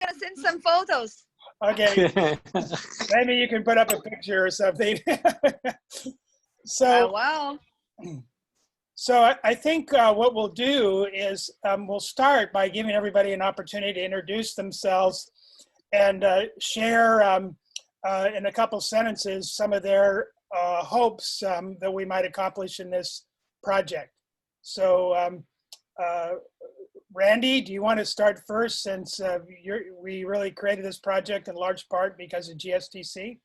gonna send some photos. Okay, maybe you can put up a picture or something. So, wow. So I think what we'll do is we'll start by giving everybody an opportunity to introduce themselves and share in a couple sentences some of their hopes that we might accomplish in this project. So Randy, do you want to start first, since we really created this project in large part because of GSTC?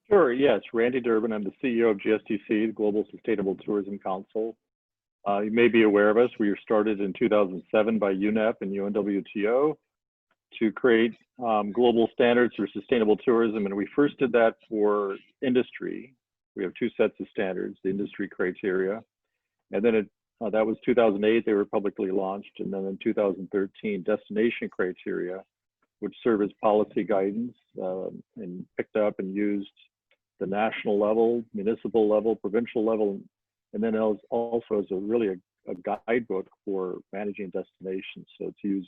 Sure, yes. Randy Durbin. I'm the CEO of GSTC, the Global Sustainable Tourism Council. You may be aware of us. We were started in 2007 by UNEP and UNWTO to create global standards for sustainable tourism. And we first did that for industry. We have two sets of standards, the industry criteria. And then that was 2008, they were publicly launched. And then in 2013, destination criteria, which serve as policy guidance and picked up and used the national level, municipal level, provincial level, and then also as a guidebook for managing destinations. So it's used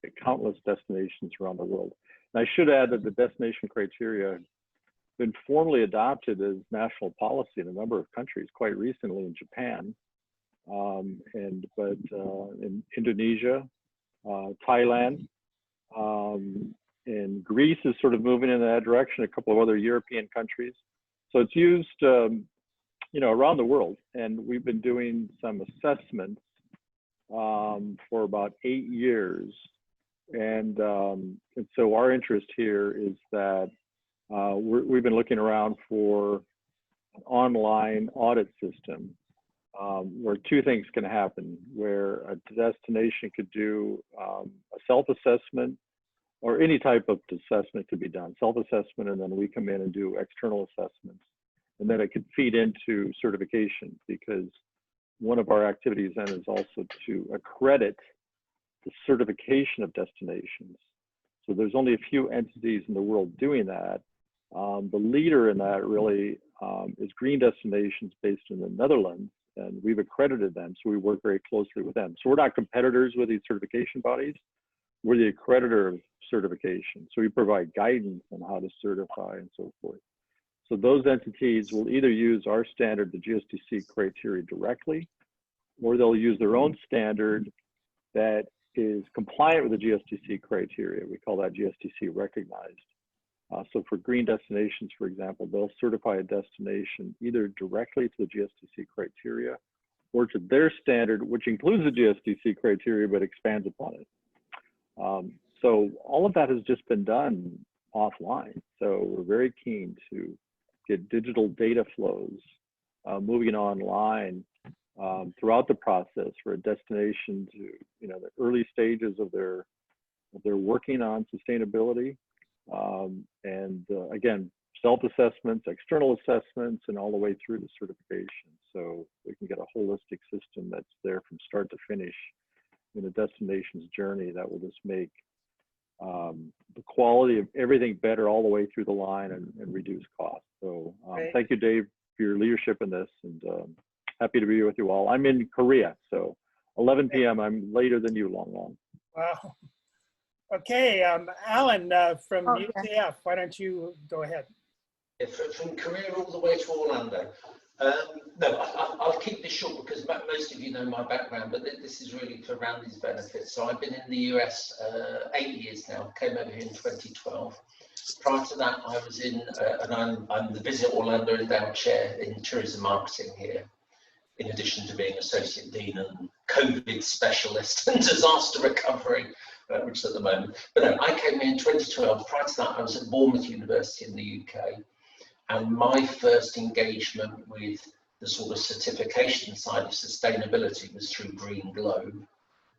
at countless destinations around the world. And I should add that the destination criteria have been formally adopted as national policy in a number of countries, quite recently in Japan, but in Indonesia, Thailand, and Greece is sort of moving in that direction, a couple of other European countries. So it's used, around the world. And we've been doing some assessments for about 8 years. And so our interest here is that we've been looking around for an online audit system where two things can happen, where a destination could do a self-assessment, or any type of assessment could be done, self-assessment, and then we come in and do external assessments. And then it could feed into certification, because one of our activities then is also to accredit the certification of destinations. So there's only a few entities in the world doing that. The leader in that really is Green Destinations, based in the Netherlands, and we've accredited them, so we work very closely with them. So we're not competitors with these certification bodies. We're the accreditor of certification. So we provide guidance on how to certify and so forth. So those entities will either use our standard, the GSTC criteria, directly, or they'll use their own standard that is compliant with the GSTC criteria. We call that GSTC recognized. So for green destinations, for example, they'll certify a destination either directly to the GSTC criteria or to their standard, which includes the GSTC criteria but expands upon it. So all of that has just been done offline. So we're very keen to get digital data flows moving online throughout the process for a destination to, the early stages of their working on sustainability. Again, self-assessments, external assessments, and all the way through to certification. So we can get a holistic system that's there from start to finish in a destination's journey that will just make the quality of everything better all the way through the line and reduce costs. So thank you, Dave, for your leadership in this, and happy to be with you all. I'm in Korea, so 11 p.m. I'm later than you, Long. Wow. Okay, Alan from UCF, why don't you go ahead? From Korea all the way to Orlando. No, I'll keep this short because most of you know my background, but this is really for Randy's benefit. So I've been in the US 8 years now, came over here in 2012. Prior to that, I was in, and I'm the Visit Orlando Endowed Chair in Tourism Marketing here, in addition to being Associate Dean and COVID Specialist and Disaster Recovery, which is at the moment. But no, I came here in 2012. Prior to that, I was at Bournemouth University in the UK. And my first engagement with the sort of certification side of sustainability was through Green Globe,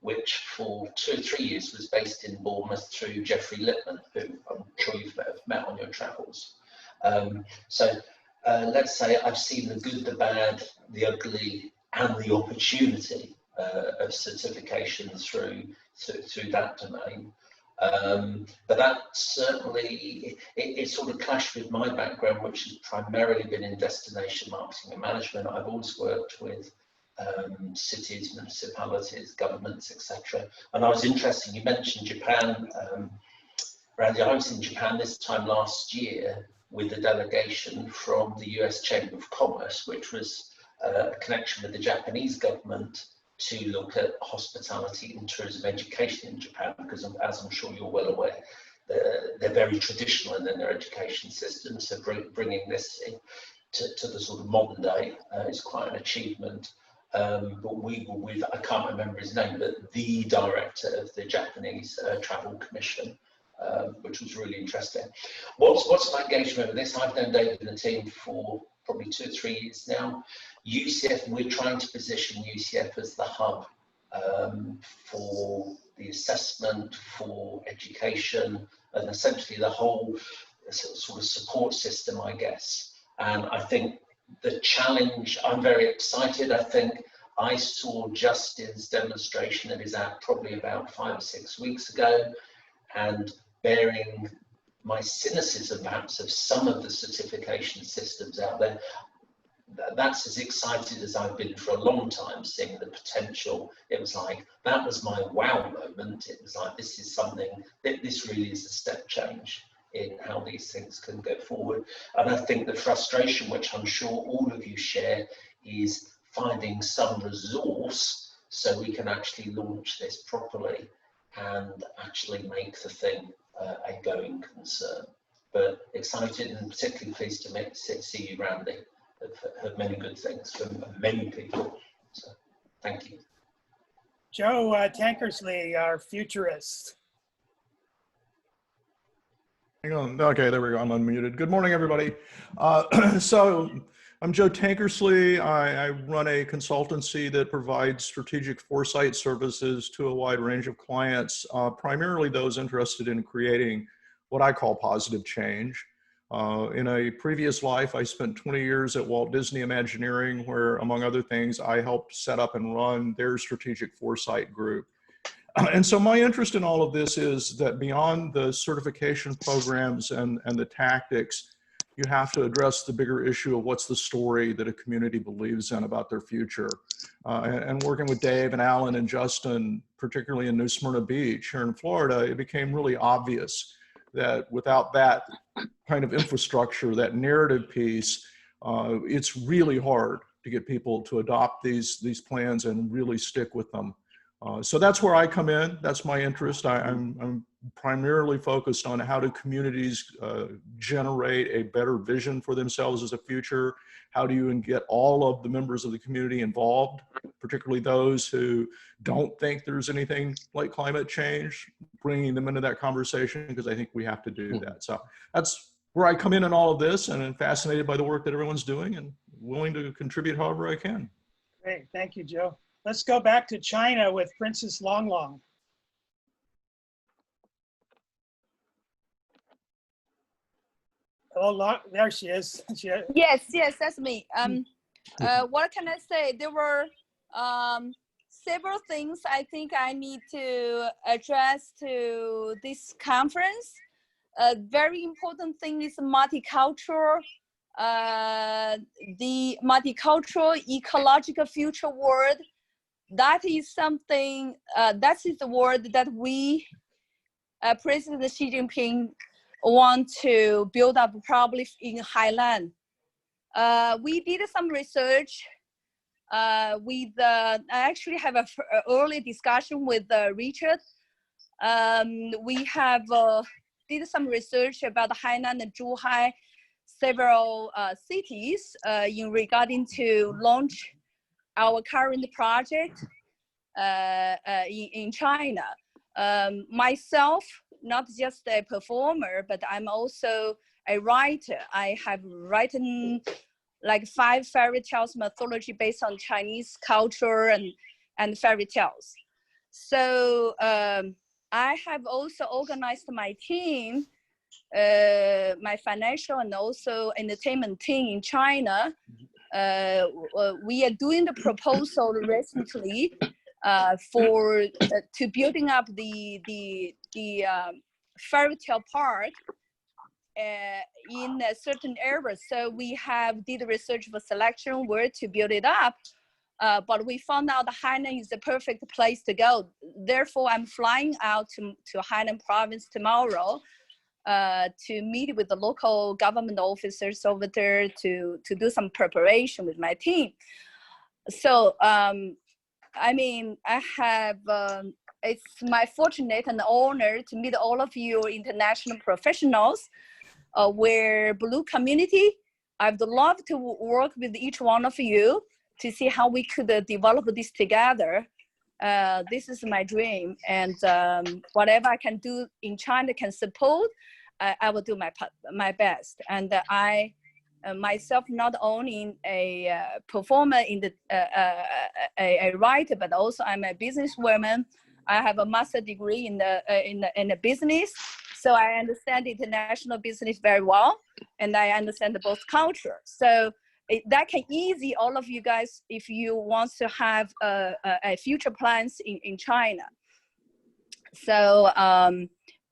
which for 2 or 3 years was based in Bournemouth through Jeffrey Lippman, who I'm sure you've met on your travels. Let's say I've seen the good, the bad, the ugly, and the opportunity of certification through that domain. But that certainly, it sort of clashed with my background, which has primarily been in destination marketing and management. I've always worked with cities, municipalities, governments, etc. And I was interested, you mentioned Japan. Randy, I was in Japan this time last year with a delegation from the US Chamber of Commerce, which was a connection with the Japanese government to look at hospitality and tourism education in Japan, because as I'm sure you're well aware, they're very traditional in their education system. So bringing this in to the sort of modern day is quite an achievement. But we were with, I can't remember his name, but the director of the Japanese Travel Commission, which was really interesting. What's my engagement with this? I've known David and the team for probably 2 or 3 years now. UCF, we're trying to position UCF as the hub for the assessment, for education, and essentially the whole sort of support system, I guess. And I think the challenge, I'm very excited. I think I saw Justin's demonstration of his app probably about 5 or 6 weeks ago, and bearing my cynicism perhaps of some of the certification systems out there, that's as excited as I've been for a long time, seeing the potential. It was like, that was my wow moment. It was like, this is something, this really is a step change in how these things can go forward. And I think the frustration, which I'm sure all of you share, is finding some resource so we can actually launch this properly and actually make the thing a going concern. But excited and particularly pleased to see you, Randy. I've heard many good things from many people. So thank you. Joe Tankersley, our futurist. Hang on. Okay, there we go. I'm unmuted. Good morning, everybody. So I'm Joe Tankersley. I run a consultancy that provides strategic foresight services to a wide range of clients, primarily those interested in creating what I call positive change. In a previous life, I spent 20 years at Walt Disney Imagineering, where, among other things, I helped set up and run their strategic foresight group. And so my interest in all of this is that beyond the certification programs and the tactics, you have to address the bigger issue of what's the story that a community believes in about their future. And working with Dave and Alan and Justin, particularly in New Smyrna Beach here in Florida, it became really obvious that without that kind of infrastructure, that narrative piece, it's really hard to get people to adopt these plans and really stick with them. So that's where I come in. That's my interest. I'm primarily focused on how do communities generate a better vision for themselves as a future. How do you get all of the members of the community involved, particularly those who don't think there's anything like climate change, bringing them into that conversation, because I think we have to do that. So that's where I come in all of this, and I'm fascinated by the work that everyone's doing and willing to contribute however I can. Great, thank you, Joe. Let's go back to China with Princess Long Long. Oh, there she is. Yes, that's me. What can I say? There were several things I think I need to address to this conference. A very important thing is multicultural. The multicultural ecological future world. That is something, that is the word that we, President Xi Jinping, want to build up probably in Highland. We did some research with, I actually have an early discussion with Richard. We have did some research about Hainan and Zhuhai, several cities in regarding to launch our current project in China. Myself, not just a performer, but I'm also a writer. I have written like 5 fairy tales mythology based on Chinese culture and fairy tales. So I have also organized my team, my financial and also entertainment team in China. We are doing the proposal recently for to building up the fairy tale park in a certain area. So we have did research for selection where to build it up. but we found out Hainan is the perfect place to go. Therefore, I'm flying out to Hainan province tomorrow to meet with the local government officers over there to do some preparation with my team. So, I mean, I have, it's my fortunate and honor to meet all of you international professionals where Blue Community, I'd love to work with each one of you to see how we could develop this together. This is my dream, and whatever I can do in China can support, I will do my best. And I myself not only a performer in the a writer, but also I'm a businesswoman. I have a master's degree in the business, so I understand international business very well, and I understand both cultures. So that can easy all of you guys if you want to have a future plans in China. So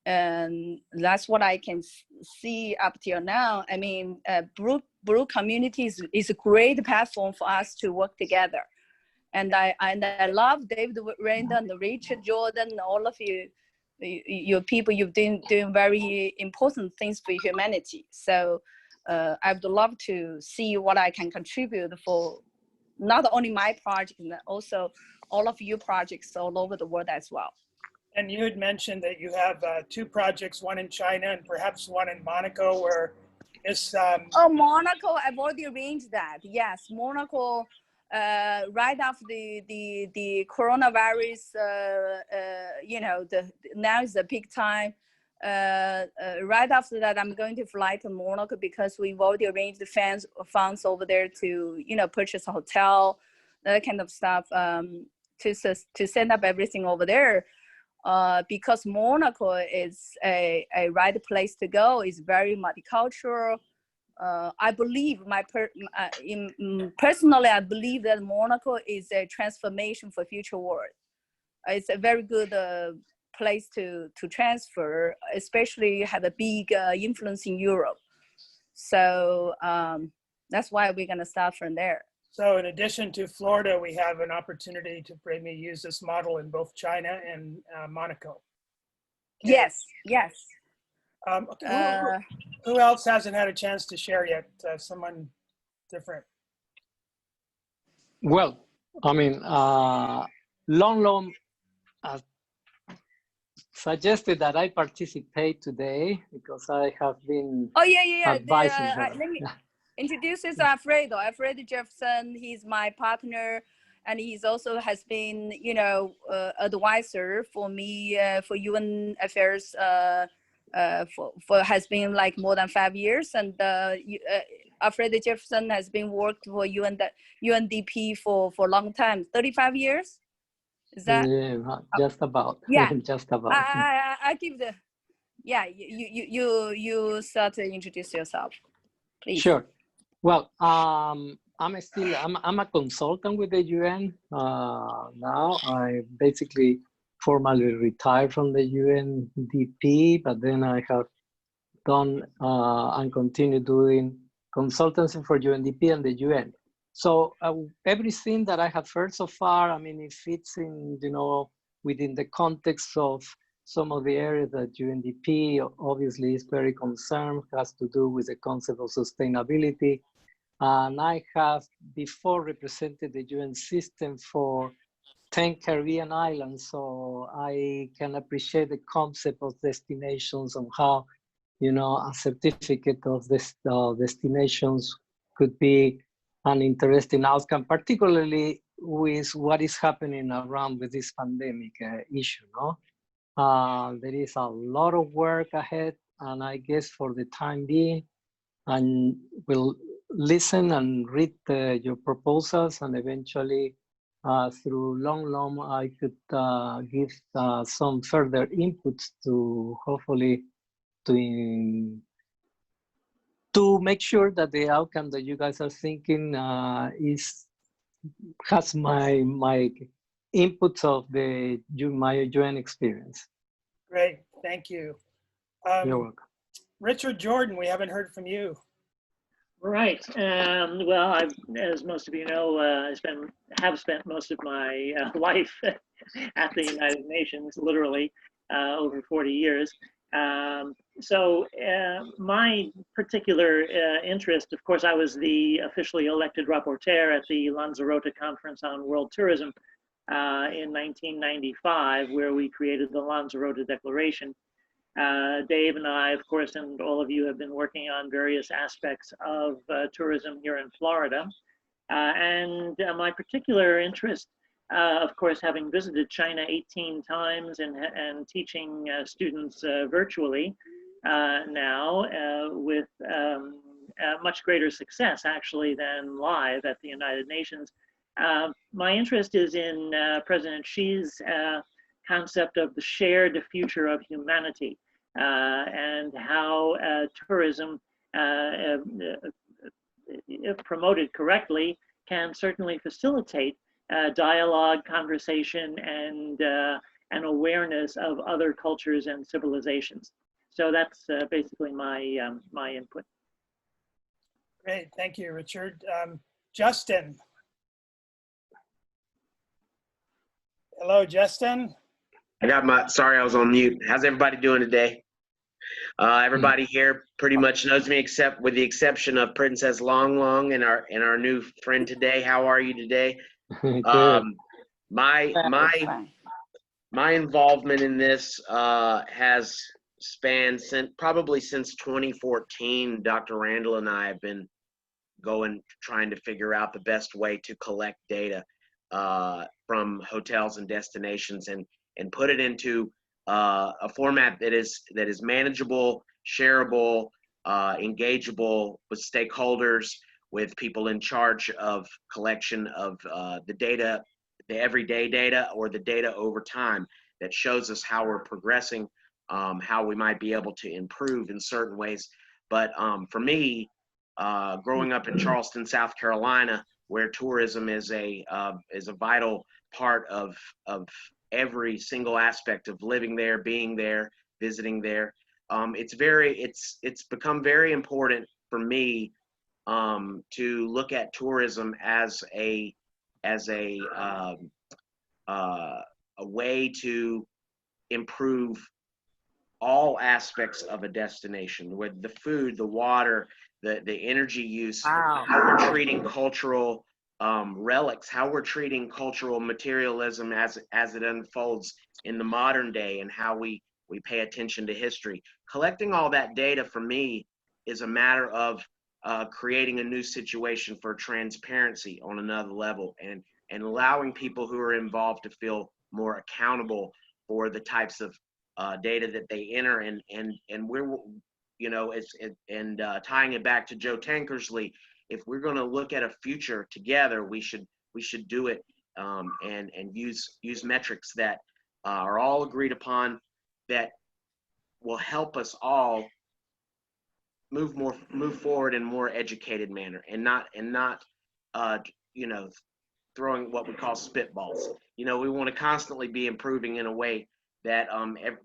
and that's what I can see up till now. I mean, Blue Community is a great platform for us to work together. And I love David Randon, Richard Jordan, all of you, your people, you've been doing very important things for humanity. So I would love to see what I can contribute for not only my project, but also all of your projects all over the world as well. And you had mentioned that you have 2 projects, one in China and perhaps one in Monaco, where is Oh, Monaco, I've already arranged that. Yes, Monaco, right after the coronavirus, you know, now is the peak time. Right after that, I'm going to fly to Monaco because we've already arranged the funds over there to, you know, purchase a hotel, that kind of stuff, to set up everything over there. Because Monaco is a right place to go. It's very multicultural. I believe personally, I believe that Monaco is a transformation for future world. It's a very good place to transfer, especially have a big influence in Europe. So that's why we're gonna start from there. So in addition to Florida, we have an opportunity to maybe use this model in both China and Monaco. Yes, yes. Who else hasn't had a chance to share yet? Someone different. Well, I mean, Long suggested that I participate today because I have been advising her. Let me introduce this Alfredo Jefferson. He's my partner, and he's also has been, you know, advisor for me for UN affairs for has been like more than 5 years. And Alfredo Jefferson has been worked for UNDP for a long time, 35 years. Is that? Yeah, just about. Yeah, just about. I give the, yeah, you start to introduce yourself, please. Sure. Well, I'm a consultant with the UN now. I basically formally retired from the UNDP, but then I have done and continue doing consultancy for UNDP and the UN. So everything that I have heard so far, I mean, it fits in, you know, within the context of some of the areas that UNDP obviously is very concerned, has to do with the concept of sustainability. And I have before represented the UN system for 10 Caribbean islands, so I can appreciate the concept of destinations and how, you know, a certificate of this destinations could be an interesting outcome, particularly with what is happening around with this pandemic issue, no? There is a lot of work ahead, and I guess for the time being, and we'll listen and read your proposals, and eventually through Long, I could give some further inputs to hopefully to make sure that the outcome that you guys are thinking has my inputs of my UN experience. Great, thank you. You're welcome. Richard Jordan, we haven't heard from you. Right. Well, as most of you know, have spent most of my life at the United Nations, literally over 40 years. My particular interest, of course, I was the officially elected rapporteur at the Lanzarote Conference on World Tourism in 1995, where we created the Lanzarote Declaration. Dave and I, of course, and all of you have been working on various aspects of tourism here in Florida. My particular interest, of course, having visited China 18 times and teaching students virtually now with much greater success, actually, than live at the United Nations. My interest is in President Xi's concept of the shared future of humanity. And how tourism, if promoted correctly, can certainly facilitate dialogue, conversation, and awareness of other cultures and civilizations. So that's basically my my input. Great, thank you, Richard. Justin. Hello, Justin. Sorry, I was on mute. How's everybody doing today? Everybody here pretty much knows me, except with the exception of Princess Long Long and our new friend today. How are you today? My involvement in this has spanned probably since 2014. Dr. Randall and I have been trying to figure out the best way to collect data from hotels and destinations and put it into a format that is manageable, shareable, engageable with stakeholders, with people in charge of collection of the data, the everyday data or the data over time that shows us how we're progressing, how we might be able to improve in certain ways. But for me, growing up in Charleston, South Carolina, where tourism is a vital part of every single aspect of living there, being there, visiting there. It's become very important for me to look at tourism as a way to improve all aspects of a destination, with the food, the water, the energy use, how we're treating cultural relics, how we're treating cultural materialism as it unfolds in the modern day, and how we pay attention to history. Collecting all that data for me is a matter of creating a new situation for transparency on another level, and allowing people who are involved to feel more accountable for the types of data that they enter, and we're, you know, tying it back to Joe Tankersley, if we're going to look at a future together, we should do it and use metrics that are all agreed upon, that will help us all move forward in a more educated manner, and not you know, throwing what we call spitballs. You know, we want to constantly be improving in a way that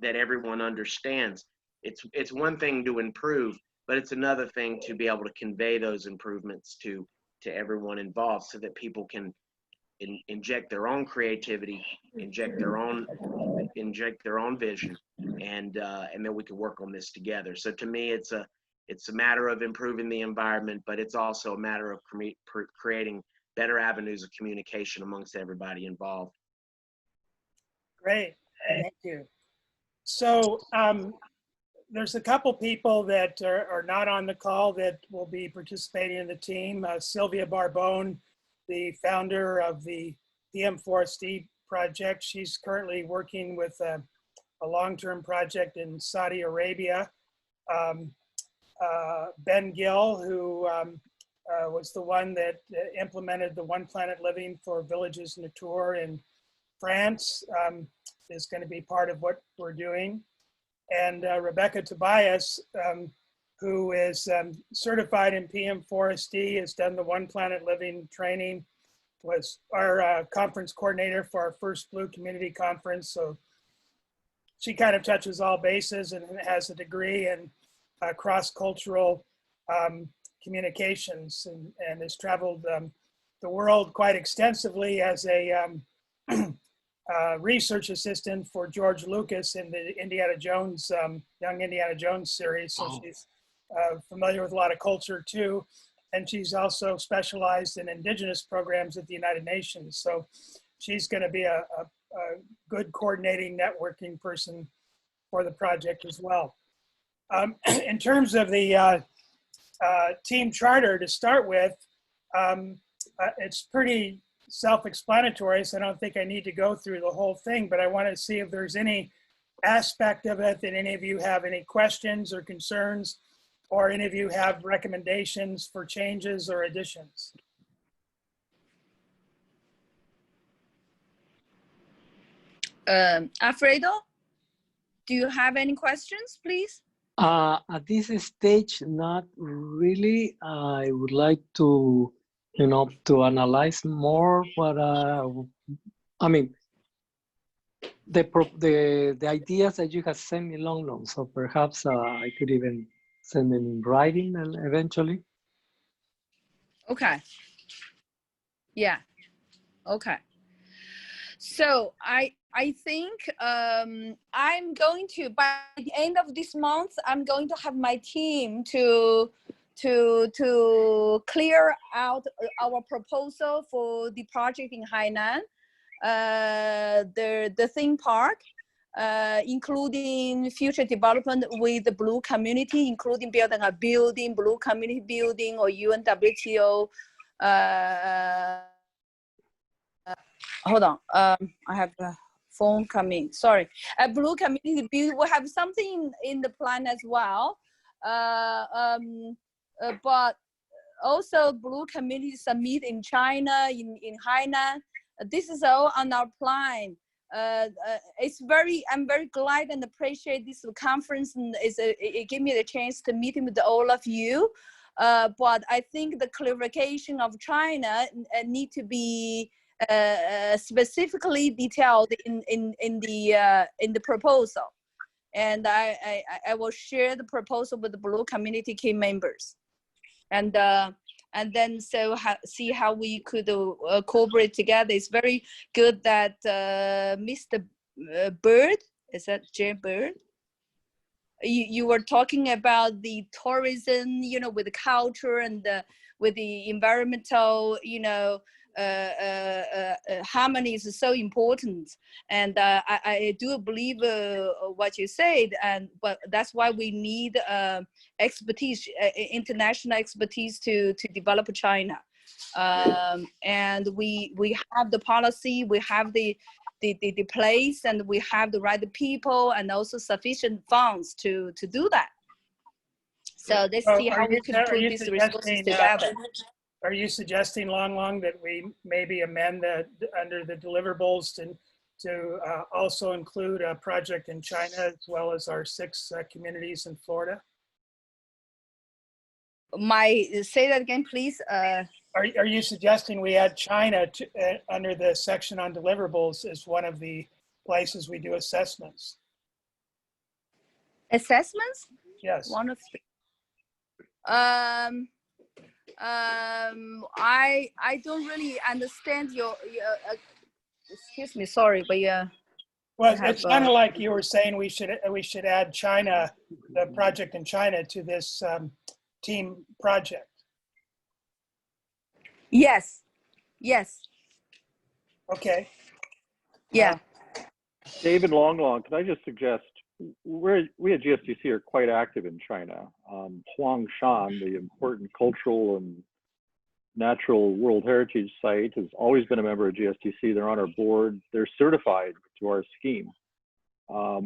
that everyone understands. It's one thing to improve, but it's another thing to be able to convey those improvements to everyone involved, so that people can inject their own creativity, inject their own vision, and then we can work on this together. So to me, it's a matter of improving the environment, but it's also a matter of creating better avenues of communication amongst everybody involved. Great, thank you. So there's a couple people that are not on the call that will be participating in the team. Sylvia Barbone, the founder of the PM4SD project. She's currently working with a long-term project in Saudi Arabia. Ben Gill, who was the one that implemented the One Planet Living for Villages Nature in France, is going to be part of what we're doing. And Rebecca Tobias, who is certified in PM4SD, has done the One Planet Living training, was our conference coordinator for our first Blue Community conference. So she kind of touches all bases and has a degree in cross-cultural communications and has traveled the world quite extensively as a research assistant for George Lucas in the Indiana Jones, Young Indiana Jones series. So she's familiar with a lot of culture too. And she's also specialized in indigenous programs at the United Nations. So she's going to be a good coordinating, networking person for the project as well. In terms of the team charter to start with, it's pretty self-explanatory, so I don't think I need to go through the whole thing, but I want to see if there's any aspect of it that any of you have any questions or concerns, or any of you have recommendations for changes or additions. Alfredo, do you have any questions, please? At this stage, not really. I would like to, to analyze more, but I mean, the ideas that you have sent me long, so perhaps I could even send them in writing eventually. Okay. Yeah. Okay. So I think I'm going to, by the end of this month, I'm going to have my team to clear out our proposal for the project in Hainan, the theme park, including future development with the Blue Community, including building a building, Blue Community building, or UNWTO. Hold on, I have a phone coming. Sorry, a Blue Community building. We have something in the plan as well, but also Blue Community Summit in China, in Hainan. This is all on our plan. I'm very glad and appreciate this conference, and it gave me the chance to meet with all of you. But I think the clarification of China need to be specifically detailed in the proposal, and I will share the proposal with the Blue Community key members, and then see how we could cooperate together. It's very good that Mr. Bird, is that Jay Bird? You were talking about the tourism, with the culture and with the environmental, harmony is so important, and I do believe what you said, but that's why we need expertise, international expertise to develop China, and we have the policy, we have the place, and we have the right people, and also sufficient funds to do that. So let's see how we can put these resources together. Are you suggesting, Long, that we maybe amend under the deliverables to also include a project in China as well as our 6 communities in Florida? Say that again, please. Are you suggesting we add China under the section on deliverables as one of the places we do assessments? Assessments? Yes. One of the. I don't really understand your excuse me, sorry, but yeah. Well, it's kind of like you were saying we should add China, the project in China, to this team project. Yes. Okay. Yeah. David Long, can I just suggest, we at GSTC are quite active in China. Huangshan, the important cultural and natural World Heritage Site, has always been a member of GSTC. They're on our board. They're certified to our scheme.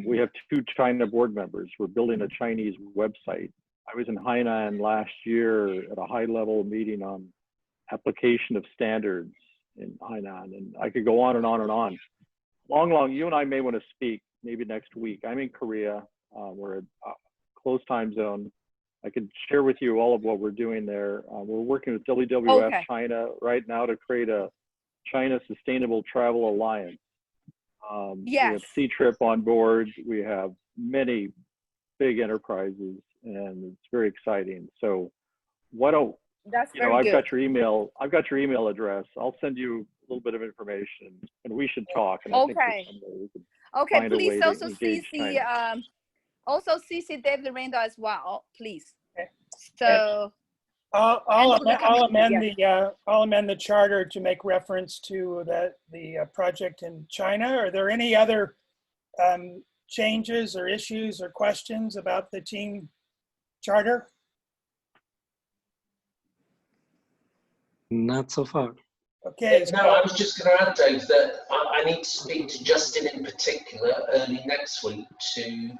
We have 2 China board members. We're building a Chinese website. I was in Hainan last year at a high-level meeting on application of standards in Hainan, and I could go on and on and on. Long, you and I may want to speak maybe next week. I'm in Korea. We're a close time zone. I could share with you all of what we're doing there. We're working with WWF China right now to create a China Sustainable Travel Alliance. We have C-Trip on board. We have many big enterprises, and it's very exciting. So why don't, That's you know, very I've good. got your email. I've got your email address. I'll send you a little bit of information, and we should talk. And I think Okay. there's some way we can Okay, find a please way to also engage CC China. also CC David Randall as well, please. Okay. So I'll and to the community, yes. I'll amend the charter to make reference to the project in China. Are there any other changes or issues or questions about the team charter? Not so far. Okay. No, I was just going to add, Dave, that I need to speak to Justin in particular early next week to,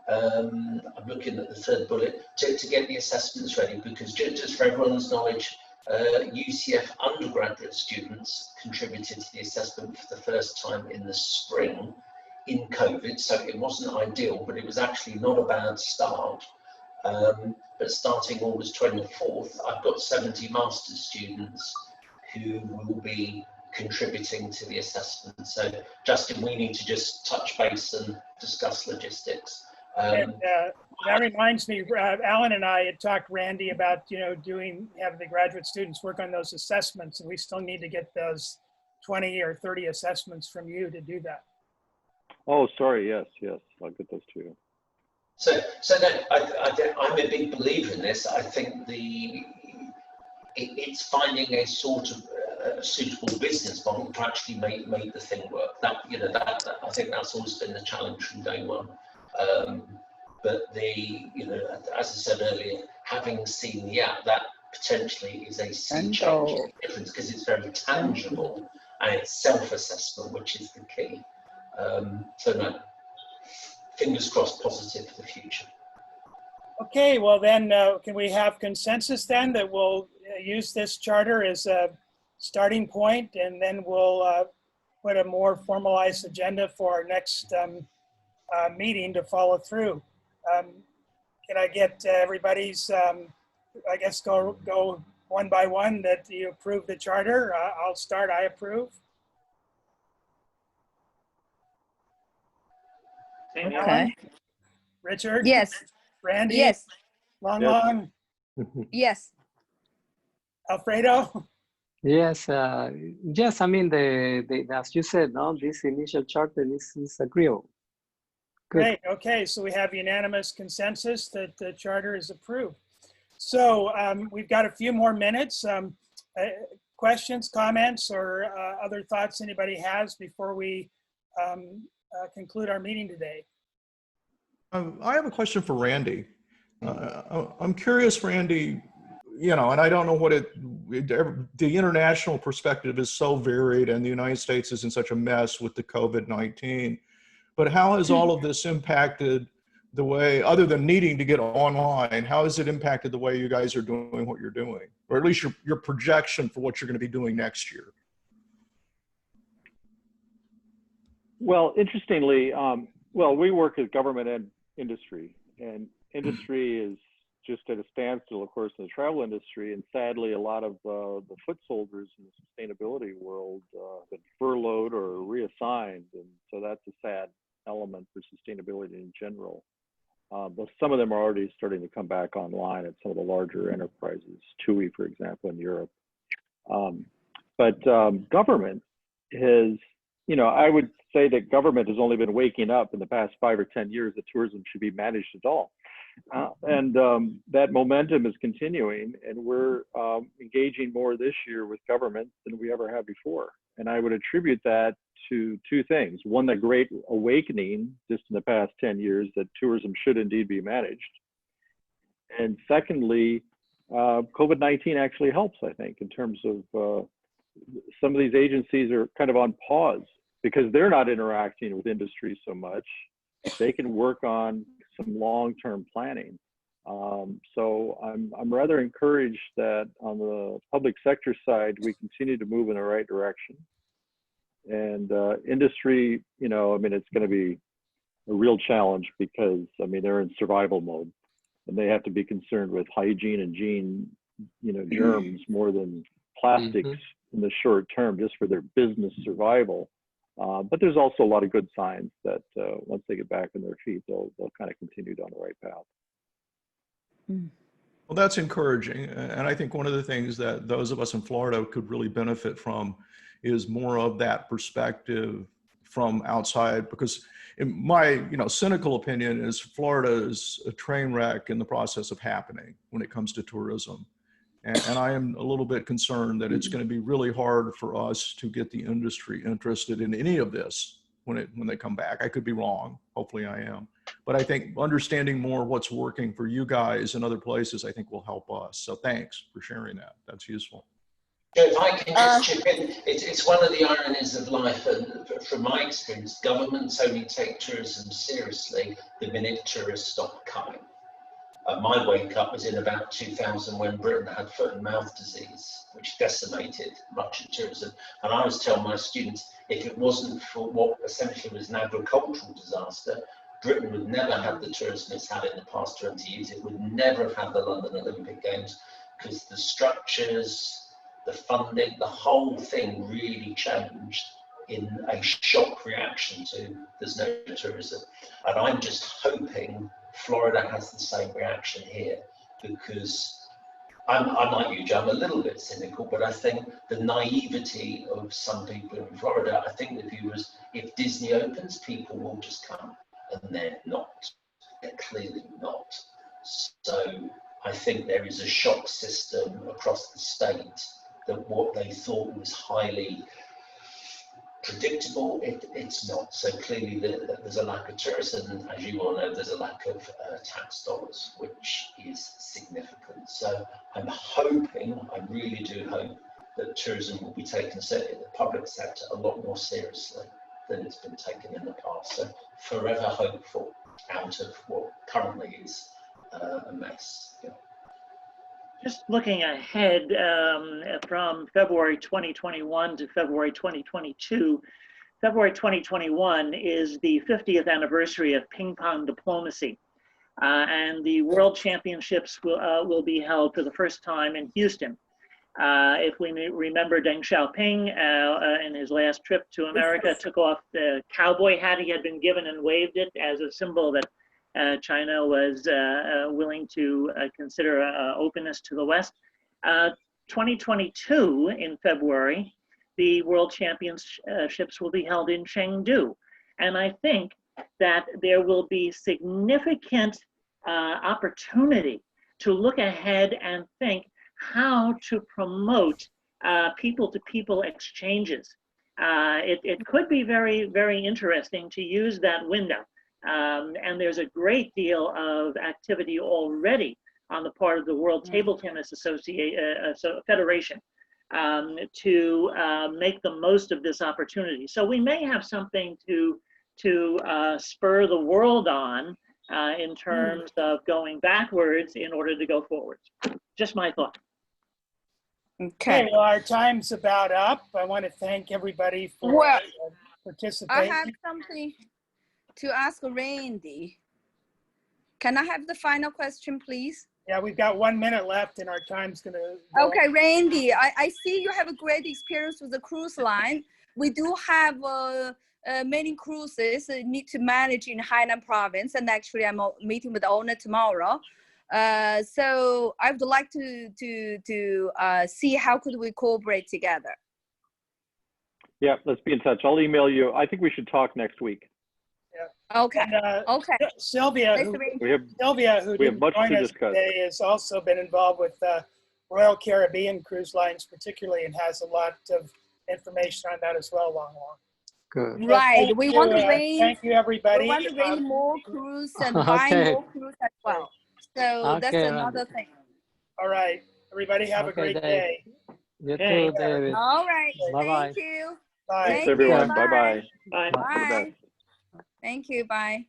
I'm looking at the third bullet, to get the assessments ready, because just for everyone's knowledge, UCF undergraduate students contributed to the assessment for the first time in the spring in COVID, so it wasn't ideal, but it was actually not a bad start. But starting August 24th, I've got 70 master's students who will be contributing to the assessment. So, Justin, we need to just touch base and discuss logistics. And that reminds me, Alan and I had talked, Randy, about, you know, having the graduate students work on those assessments, and we still need to get those 20 or 30 assessments from you to do that. Oh, sorry. Yes, yes. I'll get those to you. So no, I'm a big believer in this. I think it's finding a sort of suitable business model to actually make the thing work. That, you know, that I think that's always been the challenge from day one. But you know, as I said earlier, having seen the app, that potentially is a sea change difference, because it's very tangible and it's self-assessment, which is the key. So no, fingers crossed, positive for the future. Okay, well then, can we have consensus then that we'll use this charter as a starting point, and then we'll put a more formalized agenda for our next meeting to follow through. Can I get everybody's, I guess, go one by one that you approve the charter? I'll start, I approve. Okay. Richard? Yes. Randy? Yes. Long? Yes. Alfredo? Yes, yes. I mean, as you said, no, this initial charter is agreeable. Good. Great. Okay, so we have unanimous consensus that the charter is approved. So we've got a few more minutes. Questions, comments, or other thoughts anybody has before we conclude our meeting today? I have a question for Randy. I'm curious, Randy, you know, and I don't know what the international perspective is so varied, and the United States is in such a mess with the COVID-19, but how has all of this impacted the way, other than needing to get online, how has it impacted the way you guys are doing what you're doing, or at least your projection for what you're going to be doing next year? Well, interestingly, well, we work with government and industry, and industry is just at a standstill, of course, in the travel industry. And sadly, a lot of the foot soldiers in the sustainability world have been furloughed or reassigned. And so that's a sad element for sustainability in general. But some of them are already starting to come back online at some of the larger enterprises, TUI, for example, in Europe. But government has, you know, I would say that government has only been waking up in the past 5 or 10 years that tourism should be managed at all. And that momentum is continuing, and we're engaging more this year with government than we ever have before. And I would attribute that to two things. One, the great awakening just in the past 10 years that tourism should indeed be managed. And secondly, COVID-19 actually helps, I think, in terms of some of these agencies are kind of on pause because they're not interacting with industry so much. They can work on some long-term planning. So I'm rather encouraged that on the public sector side, we continue to move in the right direction. And industry, you know, I mean, it's going to be a real challenge because, I mean, they're in survival mode and they have to be concerned with hygiene and germs more than plastics in the short term, just for their business survival. But there's also a lot of good signs that once they get back on their feet, they'll kind of continue down the right path. Well, that's encouraging. And I think one of the things that those of us in Florida could really benefit from is more of that perspective from outside, because in my cynical opinion is Florida is a train wreck in the process of happening when it comes to tourism. And I am a little bit concerned that it's going to be really hard for us to get the industry interested in any of this when they come back. I could be wrong. Hopefully I am. But I think understanding more what's working for you guys and other places, I think will help us. So thanks for sharing that. That's useful. If I can just chip in, it's one of the ironies of life, and from my experience, governments only take tourism seriously the minute tourists stop coming. My wake up was in about 2000 when Britain had foot and mouth disease, which decimated much of tourism. And I was telling my students, if it wasn't for what essentially was an agricultural disaster, Britain would never have the tourism it's had in the past 20 years. It would never have had the London Olympic Games, because the structures, the funding, the whole thing really changed in a shock reaction to there's no tourism. And I'm just hoping Florida has the same reaction here, because I'm like you, Joe, I'm a little bit cynical, but I think the naivety of some people in Florida, I think the view is if Disney opens, people will just come, and they're not. They're clearly not. So I think there is a shock system across the state that what they thought was highly predictable, it's not. So clearly there's a lack of tourism, and as you all know, there's a lack of tax dollars, which is significant. So I'm hoping, I really do hope, that tourism will be taken, certainly the public sector, a lot more seriously than it's been taken in the past. So forever hopeful out of what currently is a mess. Yeah. Just looking ahead from February 2021 to February 2022, February 2021 is the 50th anniversary of ping pong diplomacy. And the World Championships will be held for the first time in Houston. If we remember, Deng Xiaoping in his last trip to America took off the cowboy hat he had been given and waved it as a symbol that China was willing to consider openness to the West. 2022 in February, the World Championships will be held in Chengdu. And I think that there will be significant opportunity to look ahead and think how to promote people-to-people exchanges. It could be very, very interesting to use that window. And there's a great deal of activity already on the part of the World Table Tennis Federation to make the most of this opportunity. So we may have something to spur the world on in terms of going backwards in order to go forwards. Just my thought. Okay, well, our time's about up. I want to thank everybody for participating. I have something to ask Randy. Can I have the final question, please? Yeah, we've got 1 minute left and our time's going to go. Okay, Randy, I see you have a great experience with the cruise line. We do have many cruises that need to manage in Hainan province, and actually I'm meeting with the owner tomorrow. So I would like to see how could we cooperate together. Yeah, let's be in touch. I'll email you. I think we should talk next week. Yeah. Okay. And, okay. Sylvia, who didn't join us today, has also been involved with Royal Caribbean Cruise Lines, particularly, and has a lot of information on that as well. Long. Good. Right. We want to bring. Thank you, everybody. We want to bring more cruise and buy more cruise as well. So that's another thing. All right, everybody, have a great day. You too, David. All right. Bye-bye. Thank you. Bye. Thanks, everyone. Bye. Bye-bye. Bye. Thank you. Bye.